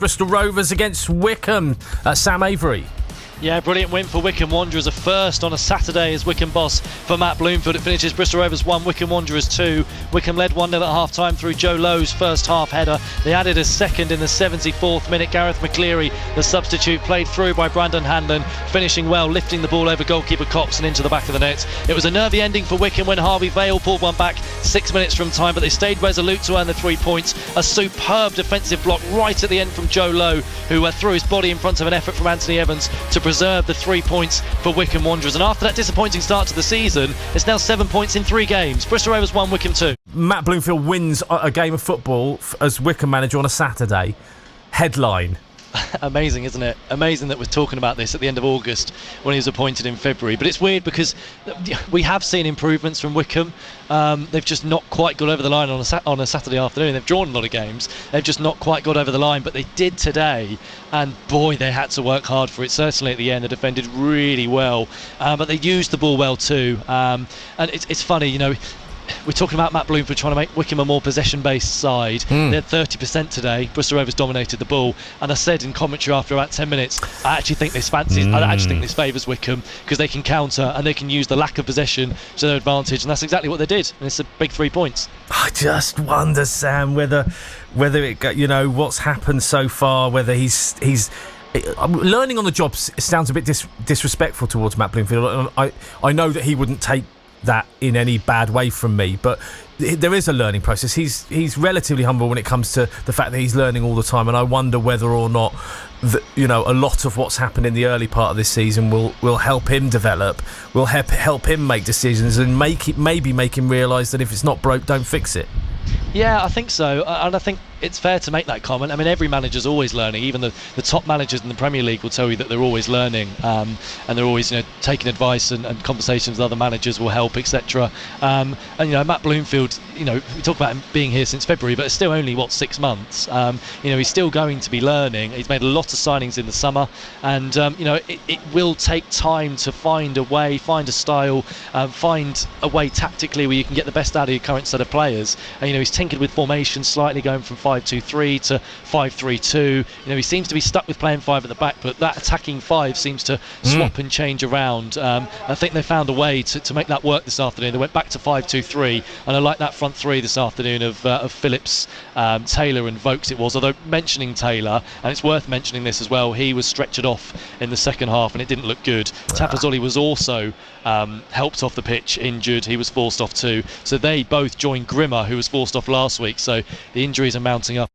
Bristol Rovers against Wycombe. Sam Avery. Yeah, brilliant win for Wycombe Wanderers, a first on a Saturday as Wycombe boss for Matt Bloomfield. It finishes Bristol Rovers 1, Wycombe Wanderers 2. Wycombe led 1-0 at half-time through Joe Lowe's first half header. They added a second in the 74th minute. Gareth McCleary, the substitute, played through by Brandon Hanlon, finishing well, lifting the ball over goalkeeper Cox and into the back of the net. It was a nervy ending for Wycombe when Harvey Vale pulled one back 6 minutes from time, but they stayed resolute to earn the 3 points. A superb defensive block right at the end from Joe Lowe, who threw his body in front of an effort from Anthony Evans to preserve the 3 points for Wycombe Wanderers. And after that disappointing start to the season, it's now 7 points in 3 games. Bristol Rovers 1, Wycombe 2. Matt Bloomfield wins a game of football as Wycombe manager on a Saturday. Headline. Amazing, isn't it? Amazing that we're talking about this at the end of August when he was appointed in February. But it's weird because we have seen improvements from Wycombe. They've just not quite got over the line on a Saturday afternoon. They've drawn a lot of games. They've just not quite got over the line. But they did today, and boy, they had to work hard for it. Certainly at the end, they defended really well, but they used the ball well too. And it's funny, you know. We're talking about Matt Bloomfield trying to make Wycombe a more possession-based side. They had 30% today. Bristol Rovers dominated the ball, and I said in commentary after about 10 minutes, I actually think this favours Wycombe because they can counter and they can use the lack of possession to their advantage, and that's exactly what they did. And it's a big 3 points. I just wonder, Sam, whether it, you know, what's happened so far, whether he's learning on the job sounds a bit disrespectful towards Matt Bloomfield. I know that he wouldn't take that in any bad way from me, but there is a learning process. He's relatively humble when it comes to the fact that he's learning all the time, and I wonder whether or not a lot of what's happened in the early part of this season will help him develop, will help him make decisions, and maybe make him realise that if it's not broke, don't fix it. Yeah, I think so, and I think it's fair to make that comment. I mean, every manager's always learning. Even the top managers in the Premier League will tell you that they're always learning, and they're always, taking advice, and conversations with other managers will help, etc. And Matt Bloomfield, we talk about him being here since February, but it's still only 6 months. He's still going to be learning. He's made a lot of signings in the summer, and it will take time to find a way, find a style, find a way tactically where you can get the best out of your current set of players. And he's tinkered with formation slightly, going from 5-2-3 to 5-3-2. He seems to be stuck with playing 5 at the back, but that attacking 5 seems to swap and change around. I think they found a way to make that work this afternoon. They went back to 5-2-3, and I like that front 3 this afternoon of Phillips, Taylor and Vokes it was. Although mentioning Taylor, and it's worth mentioning this as well, he was stretchered off in the second half and it didn't look good. Tapazoli was also helped off the pitch, injured. He was forced off too. So they both joined Grimmer, who was forced off last week. So the injuries are mounting up.